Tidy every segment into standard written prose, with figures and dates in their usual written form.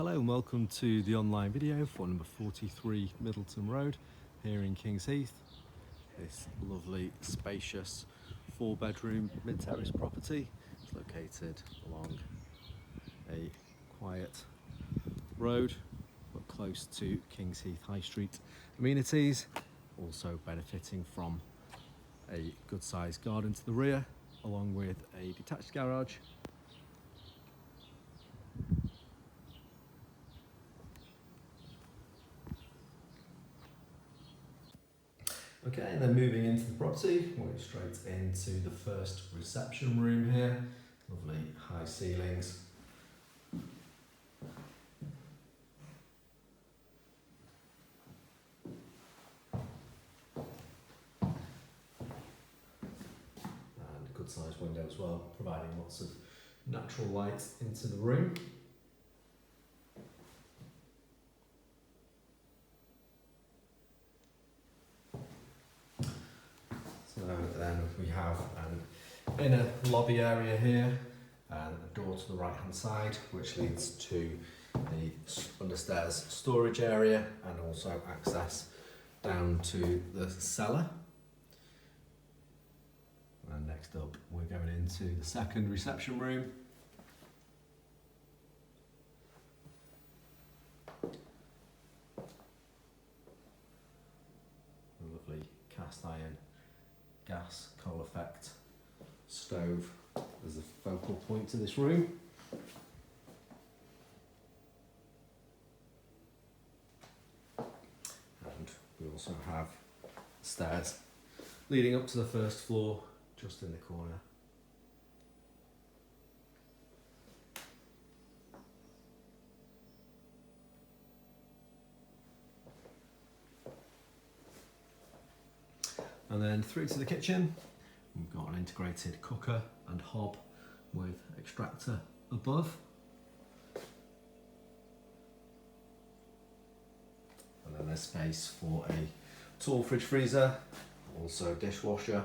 Hello and welcome to the online video for number 43 Middleton Road here in King's Heath. This lovely spacious 4-bedroom mid-terrace property is located along a quiet road but close to King's Heath High Street amenities, also benefiting from a good sized garden to the rear along with a detached garage. Okay, and then moving into the property, we're straight into the first reception room here. Lovely high ceilings. And a good sized window as well, providing lots of natural light into the room. So then we have an inner lobby area here and a door to the right hand side which leads to the understairs storage area and also access down to the cellar. And next up we're going into the second reception room. A lovely cast iron gas coal effect stove as a focal point to this room. And we also have stairs leading up to the first floor just in the corner. And then through to the kitchen, we've got an integrated cooker and hob with extractor above. And then there's space for a tall fridge freezer, also dishwasher.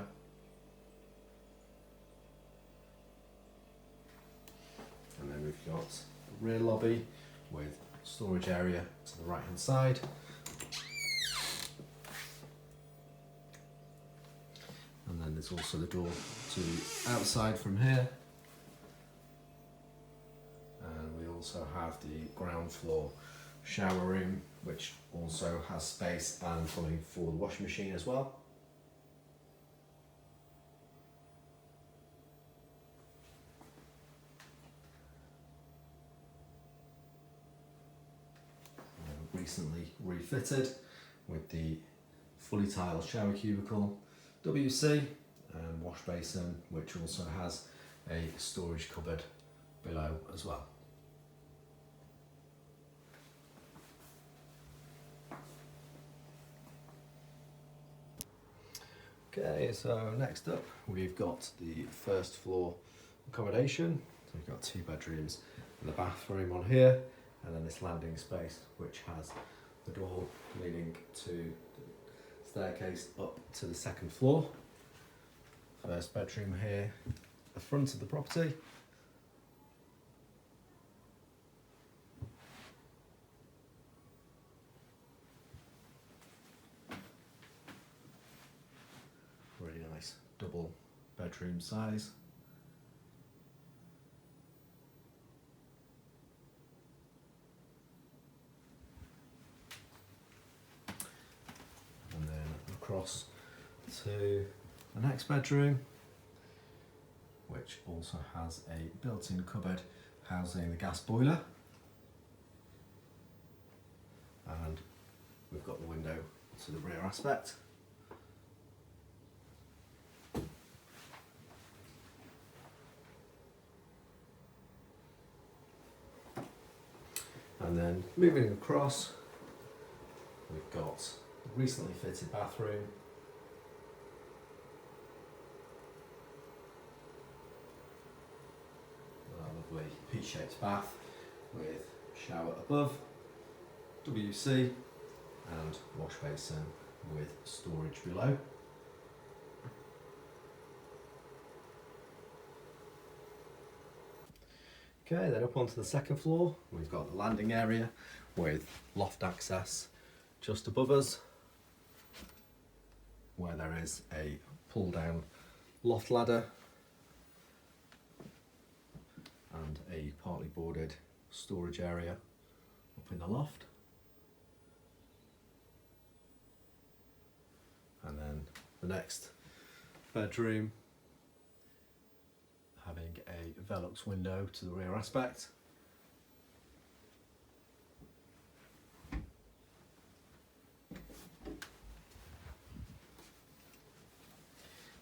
And then we've got a rear lobby with storage area to the right hand side. And then there's also the door to outside from here. And we also have the ground floor shower room, which also has space and plumbing for the washing machine as well. Recently refitted with the fully tiled shower cubicle, WC and wash basin, which also has a storage cupboard below as well. Okay, so next up we've got the first floor accommodation. So we've got 2 bedrooms and the bathroom on here, and then this landing space which has the door leading to the staircase up to the second floor. First bedroom here, the front of the property. Really nice double bedroom size. And then across to the next bedroom, which also has a built-in cupboard housing the gas boiler. And we've got the window to the rear aspect. And then moving across, we've got a recently fitted bathroom. A lovely peach-shaped bath with shower above, WC and wash basin with storage below. Okay, then up onto the second floor, we've got the landing area with loft access just above us, where there is a pull down loft ladder and a partly boarded storage area up in the loft. And then the next bedroom having a Velux window to the rear aspect.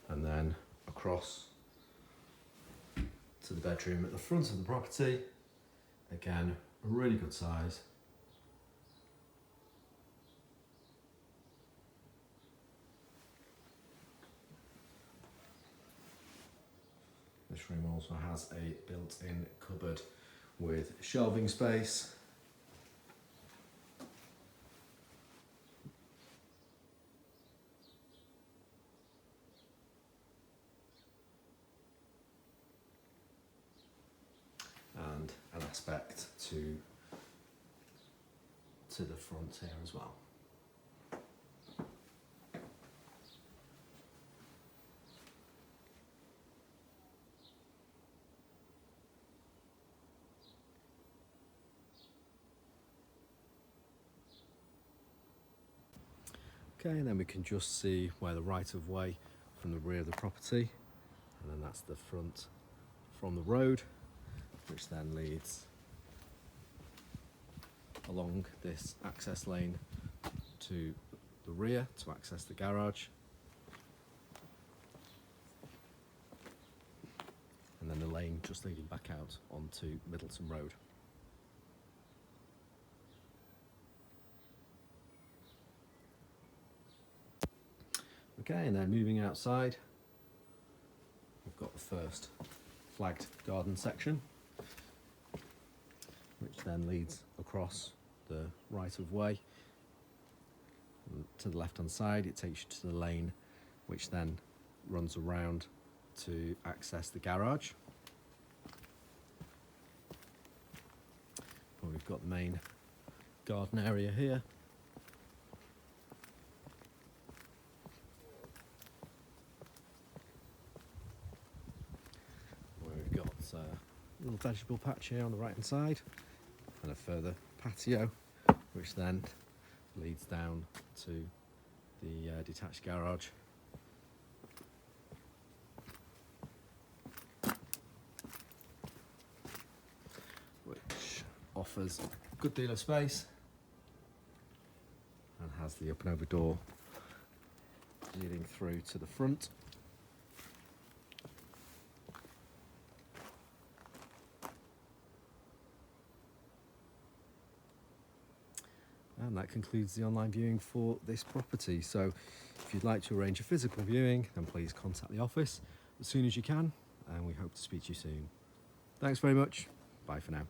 And then across to the bedroom at the front of the property. Again, a really good size. This room also has a built-in cupboard with shelving space. And an aspect to the front here as well. Okay, and then we can just see where the right of way from the rear of the property, and then that's the front from the road, which then leads along this access lane to the rear to access the garage, and then the lane just leading back out onto Middleton Road. Okay, and then moving outside, we've got the first flagged garden section, which then leads across the right of way. To the left hand side, it takes you to the lane, which then runs around to access the garage. But we've got the main garden area here. We've got a little vegetable patch here on the right hand side, and a further patio, which then leads down to the detached garage. Which offers a good deal of space and has the up and over door leading through to the front. And that concludes the online viewing for this property. So if you'd like to arrange a physical viewing, then please contact the office as soon as you can, and we hope to speak to you soon. Thanks very much. Bye for now.